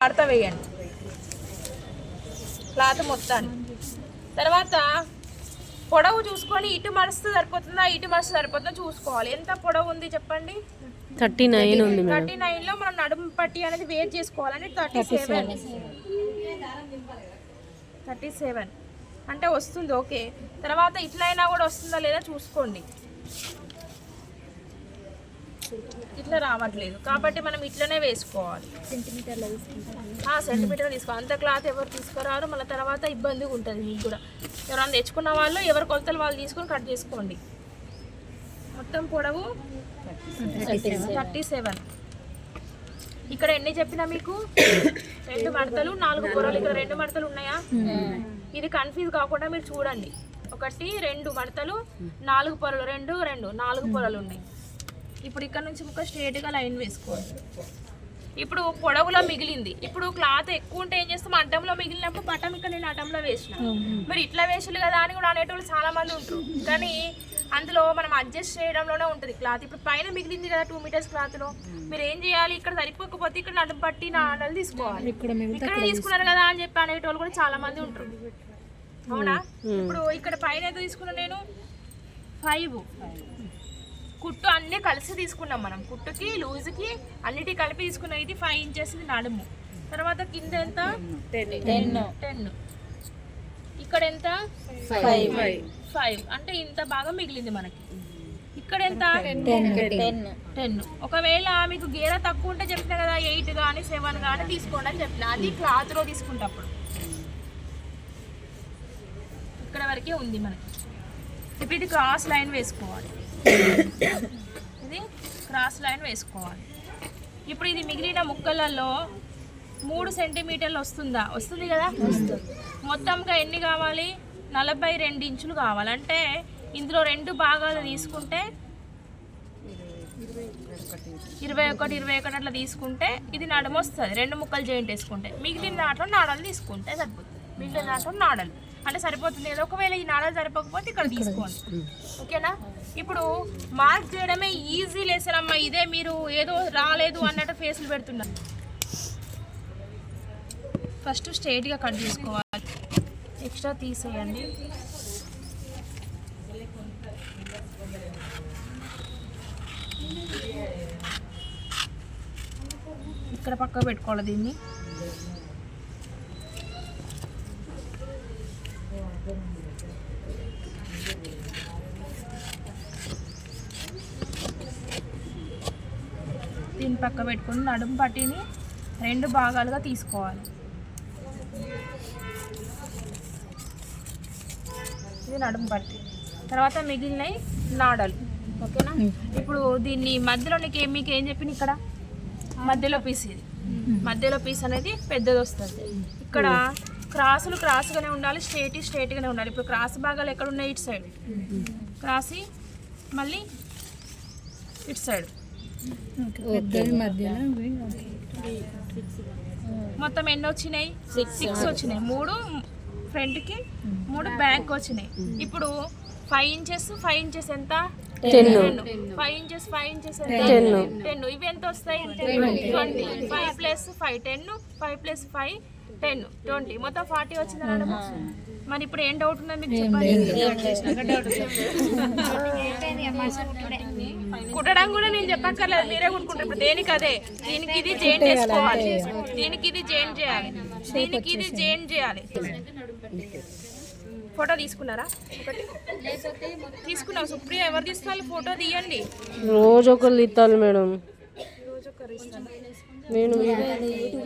మడత వేయండి క్లాత్ మొత్తాన్ని. తర్వాత పొడవు చూసుకొని ఇటు మడుస్తూ సరిపోతుందా ఇటు మడుస్తూ సరిపోతుందా చూసుకోవాలి. ఎంత పొడవు ఉంది చెప్పండి? 39 ఉంది. 39లో మనం నడుము పట్టి అనేది వేర్ చేసుకోవాలని 37 అంటే వస్తుంది. ఓకే, తర్వాత ఇట్లయినా కూడా వస్తుందా లేదా చూసుకోండి. ఇట్లా రావట్లేదు కాబట్టి మనం ఇట్లనే వేసుకోవాలి. సెంటీమీటర్లు తీసుకోవాలి. అంత క్లాత్ ఎవరు తీసుకురారు, మళ్ళీ తర్వాత ఇబ్బందిగా ఉంటుంది మీకు కూడా. ఎవరైనా తెచ్చుకున్న వాళ్ళు ఎవరి కొలతలు వాళ్ళు తీసుకొని కట్ చేసుకోండి. మొత్తం పొడవు 37. ఇక్కడ ఎన్ని చెప్పినా మీకు 2 మడతలు 4 పొరలు. ఇక్కడ 2 మడతలు ఉన్నాయా? ఇది కన్ఫ్యూజ్ కాకుండా మీరు చూడండి. 1 2 మడతలు 4 పొరలు 4 పొరలు ఉన్నాయి. ఇప్పుడు ఇక్కడ నుంచి ఒక స్ట్రేట్గా లైన్ వేసుకోండి. ఇప్పుడు పొడవులో మిగిలింది. ఇప్పుడు క్లాత్ ఎక్కువ ఉంటే ఏం చేస్తాం, అడ్డంలో మిగిలినప్పుడు బటన్ ఇక్కడ నేను అడ్డంలో వేసిన, మరి ఇట్లా వేసారు కదా అని కూడా అనేటోళ్ళు చాలా మంది ఉంటారు. కానీ అందులో మనం అడ్జస్ట్ చేయడంలోనే ఉంటుంది క్లాత్. ఇప్పుడు పైన మిగిలింది కదా 2 మీటర్స్ క్లాత్లో, మీరు ఏం చేయాలి, ఇక్కడ సరిపోకపోతే ఇక్కడ నడుము పట్టి నాడలు తీసుకోవాలి. ఇక్కడ తీసుకున్నారు కదా అని చెప్పి అనేటోళ్ళు కూడా చాలా మంది ఉంటారు, అవునా? ఇప్పుడు ఇక్కడ పైన ఎంత తీసుకున్నా నేను 5. కుట్టు అన్నీ కలిసి తీసుకున్నాం మనం, కుట్టుకి లూజ్కి అన్నిటి కలిపి తీసుకున్నాం. ఇది 5 ఇంచెస్ నడుము. తర్వాత కింద ఎంత 10. ఇక్కడ ఎంత 5 అంటే ఇంత బాగా మిగిలింది మనకి. ఇక్కడ ఎంత 10. ఒకవేళ మీకు గేర తక్కువ ఉంటే చెప్పిన కదా 8 కానీ 7 కానీ తీసుకోండి అని చెప్పిన. అది క్లాత్లో తీసుకుంటప్పుడు ఇక్కడ వరకే ఉంది మనకి. ఇప్పుడు ఇది క్రాస్ లైన్ వేసుకోవాలి. ఇది క్రాస్ లైన్ వేసుకోవాలి. ఇప్పుడు ఇది మిగిలిన ముక్కలలో 3 సెంటీమీటర్లు వస్తుంది కదా. మొత్తంగా ఎన్ని కావాలి? 42 ఇంచులు కావాలి. అంటే ఇందులో 2 భాగాలు తీసుకుంటే 21 అట్లా తీసుకుంటే ఇది నడుము వస్తుంది. 2 ముక్కలు జాయింట్ వేసుకుంటే మిగిలిన దాంట్లో నాడలు తీసుకుంటే సరిపోతుంది. మిగిలిన దాంట్లో నాడలు అంటే సరిపోతుంది కదా. ఒకవేళ ఈ నాడలు సరిపోకపోతే ఇక్కడ తీసుకోండి, ఓకేనా? ఇప్పుడు మార్క్ చేయడమే ఈజీ లెసన్ అమ్మా. ఇదే మీరు ఏదో రాలేదు అన్నట్టు ఫేస్లు పెడుతున్నారు. ఫస్ట్ స్ట్రైట్గా కట్ చేసుకోవాలి, ఎక్స్ట్రా తీసేయండి. ఇక్కడ పక్క పెట్టుకోవాలి దీన్ని. దీన్ని పక్క పెట్టుకుని నడుము పట్టిని 2 భాగాలుగా తీసుకోవాలి. ఇది నడుము పట్టి. తర్వాత మిగిలినవి నాడలు, ఓకేనా? ఇప్పుడు దీన్ని మధ్యలో మీకు ఏం చెప్పిన, ఇక్కడ మధ్యలో పీస్, ఇది మధ్యలో పీస్ అనేది పెద్దది వస్తుంది. ఇక్కడ క్రాస్గానే ఉండాలి, స్ట్రేట్గానే ఉండాలి. ఇప్పుడు క్రాస్ భాగాలు ఎక్కడ ఉన్నాయి? ఇటు సైడ్ క్రాసి, మళ్ళీ ఇటు సైడ్. మొత్తం ఎన్ని వచ్చినాయి? 6 వచ్చినాయి. 3 ఫ్రంట్కి 3 బ్యాక్ వచ్చినాయి. ఇప్పుడు 5 ఇంచెస్ ఎంత? 10. 5 ఇంచెస్ ఎంత? 10. ఇవి ఎంత వస్తాయి? 20. 5 + 5 10. 5 + 5 10 20. మొత్తం 40 వచ్చింది అన్నమాట. మరి ఇప్పుడు ఏం డౌట్ ఉన్నది మీకు చెప్పండి. కుట్టడం కూడా నేను చెప్పక్కర్లేదు, మీరే కుట్టుకుంటారు. ఇప్పుడు దేనికి అదే, దీనికి ఇది జాయింట్ వేసుకోవాలి, దీనికి ఇది జాయింట్ చేయాలి, దీనికి ఇది జాయింట్ చేయాలి. ఫోటో తీసుకున్నారా? ఒకటి తీసుకున్నాం. సుప్రియ ఎవరు తీసుకోవాలి? ఫోటో తీయండి. రోజు ఒకరు తీస్తాను మేడం. రోజు ఒకరు ఇస్తాను నేను.